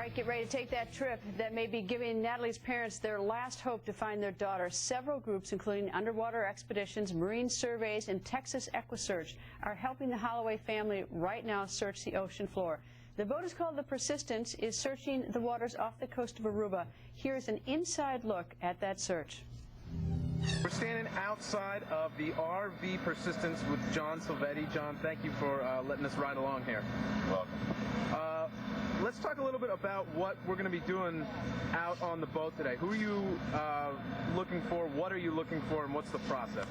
right, get ready to take that trip that may be giving Natalie's parents their last hope to find their daughter. Several groups, including underwater expeditions, marine surveys, and Texas EquiSearch, are helping the Holloway family right now search the ocean floor. The boat is called the Persistence, is searching the waters off the coast of Aruba. Here's an inside look at that search. We're standing outside of the RV Persistence with John Silvetti. John, thank you for letting us ride along here. You're welcome. Let's talk a little bit about what we're going to be doing out on the boat today. Who are you looking for? What are you looking for? And what's the process?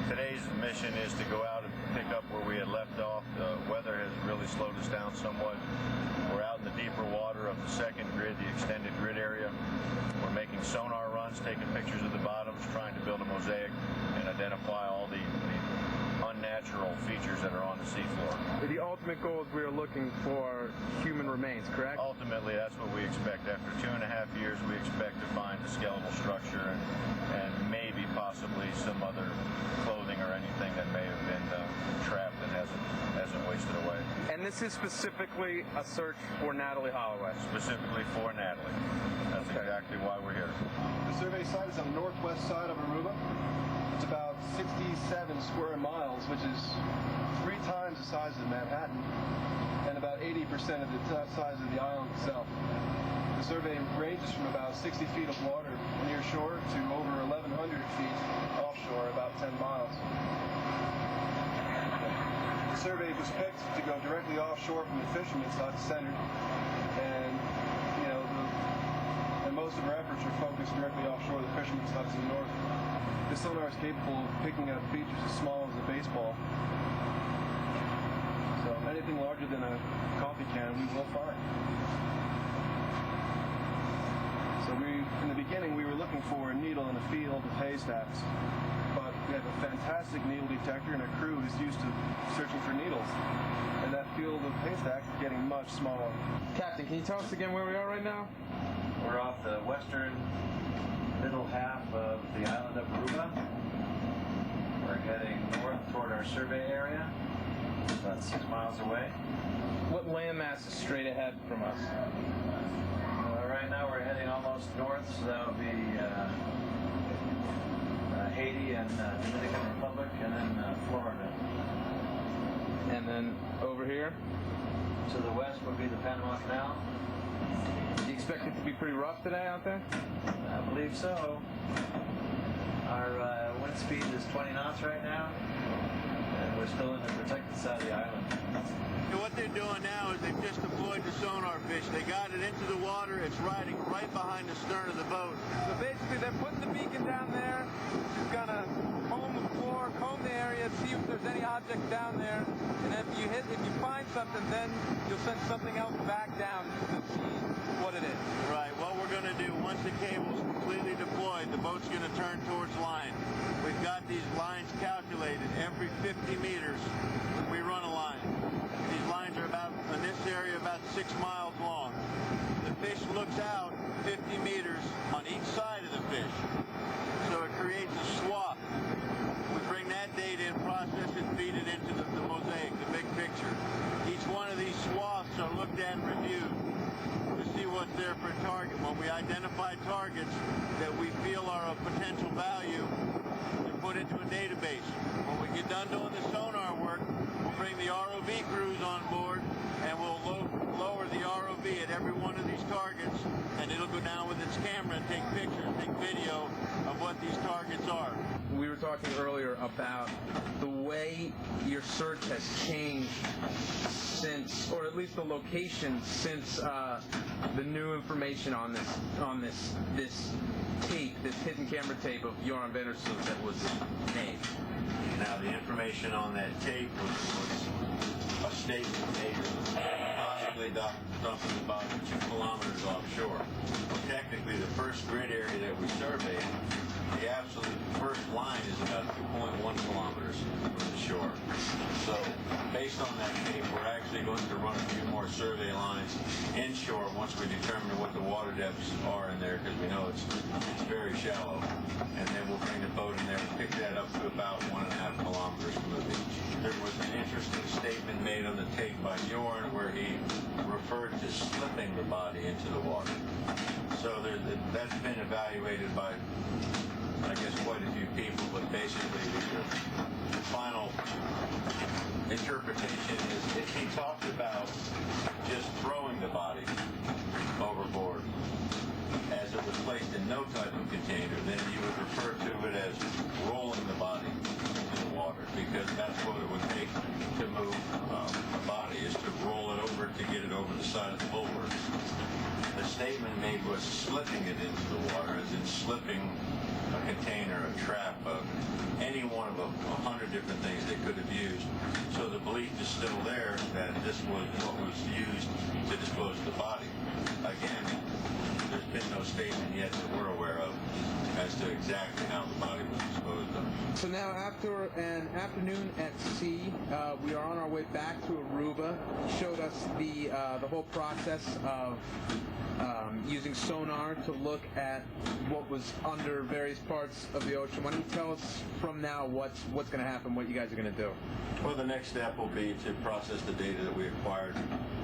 Today's mission is to go out and pick up where we had left off. The weather has really slowed us down somewhat. We're out in the deeper water of the second grid, the extended grid area. We're making sonar runs, taking pictures of the bottoms, trying to build a mosaic and identify all the unnatural features that are on the seafloor. The ultimate goal is we are looking for human remains, correct? Ultimately, that's what we expect. After 2.5 years, we expect to find a skeletal structure and maybe possibly some other clothing or anything that may have been trapped and hasn't wasted away. And this is specifically a search for Natalee Holloway? Specifically for Natalee. That's exactly why we're here. The survey site is on the northwest side of Aruba. It's about 67 square miles, which is 3 times the size of Manhattan and about 80% of the size of the island itself. The survey ranges from about 60 feet of water near shore to over 1,100 feet offshore, about 10 miles. The survey was picked to go directly offshore from the fishermen's hut centered, and most of our efforts are focused directly offshore the fishermen's huts in the north. The sonar is capable of picking up features as small as a baseball. So anything larger than a coffee can we will find. So in the beginning we were looking for a needle in a field of haystacks, but we have a fantastic needle detector and a crew who's used to searching for needles. And that field of haystacks is getting much smaller. Captain, can you tell us again where we are right now? We're off the western middle half of the island of Aruba. We're heading north toward our survey area, about 6 miles away. What landmass is straight ahead from us? Right now we're heading almost north, so that would be Haiti and Dominican Republic, and then Florida. And then over here? To the west would be the Panama Canal. Do you expect it to be pretty rough today out there? I believe so. Our wind speed is 20 knots right now, and we're still in the protected side of the island. And what they're doing now is they've just deployed the sonar fish. They got it into the water. It's riding right behind the stern of the boat. So basically they're putting the beacon down there. It's going to comb the floor, comb the area, see if there's any objects down there. And if you find something, then you'll send something else back down to see what it is. Right. What we're going to do, once the cable's completely deployed, the boat's going to turn towards line. We've got these lines calculated every 50 meters when we run a line. These lines are in this area, about 6 miles long. The fish looks out 50 meters on each side of the fish. So it creates a swath. We bring that data and process it, feed it into the mosaic, the big picture. Each one of these swaths are looked at and reviewed to see what's there for a target. When we identify targets that we feel are of potential value, they're put into a database. When we get done doing the sonar work, we'll bring the ROV crews on board and we'll lower the ROV at every one of these targets, and it'll go down with its camera and take pictures, take video of what these targets are. We were talking earlier about the way your search has changed since, or at least the location since the new information on this tape, this hidden camera tape of Joran Vandersloot that was made. Now the information on that tape was a statement made possibly dumping about 2 kilometers offshore. Well, technically the first grid area that we surveyed, the absolute first line is about 2.1 kilometers from the shore. So based on that tape, we're actually going to run a few more survey lines inshore once we determine what the water depths are in there, because we know it's very shallow, and then we'll bring the boat in there and pick that up to about 1.5 kilometers from the beach. There was an interesting statement made on the tape by Jorn where he referred to slipping the body into the water. So that's been evaluated by, I guess, quite a few people, but basically the final interpretation is if he talked about just throwing the body overboard as it was placed in no type of container, then you would refer to it as rolling the body into the water, because that's what it would take to move a body, is to roll it over to get it over the side of the bulwarks. The statement made was slipping it into the water, as in slipping a container, a trap, any one of 100 different things they could have used. So the belief is still there that this was what was used to dispose of the body. Again, there's been no statement yet that we're aware of as to exactly how the body was disposed of. So now, after an afternoon at sea, we are on our way back to Aruba. You showed us the whole process of using sonar to look at what was under various parts of the ocean. Why don't you tell us from now what's going to happen, what you guys are going to do? Well, the next step will be to process the data that we acquired,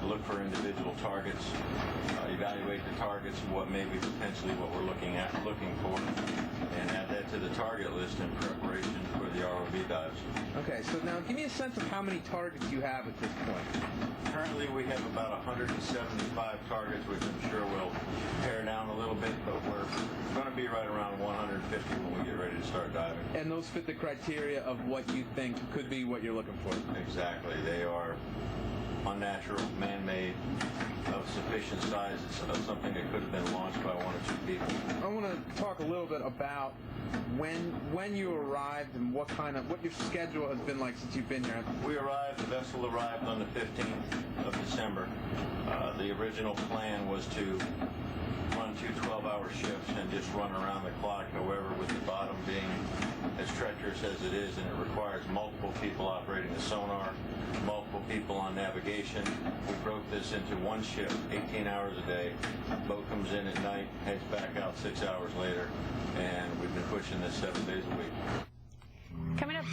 look for individual targets, evaluate the targets, what may be potentially what we're looking for, and add that to the target list in preparation for the ROV dives. Okay, so now give me a sense of how many targets you have at this point. Currently, we have about 175 targets, which I'm sure will pare down a little bit, but we're going to be right around 150 when we get ready to start diving. And those fit the criteria of what you think could be what you're looking for? Exactly. They are unnatural, man-made, of sufficient size, of something that could have been launched by one or two people. I want to talk a little bit about when you arrived and what your schedule has been like since you've been here. The vessel arrived on the 15th of December. The original plan was to run 2 12-hour shifts and just run around the clock. However, with the bottom being as treacherous as it is, and it requires multiple people operating the sonar, multiple people on navigation, we broke this into one shift, 18 hours a day. Boat comes in at night, heads back out 6 hours later, and we've been pushing this 7 days a week. Coming up,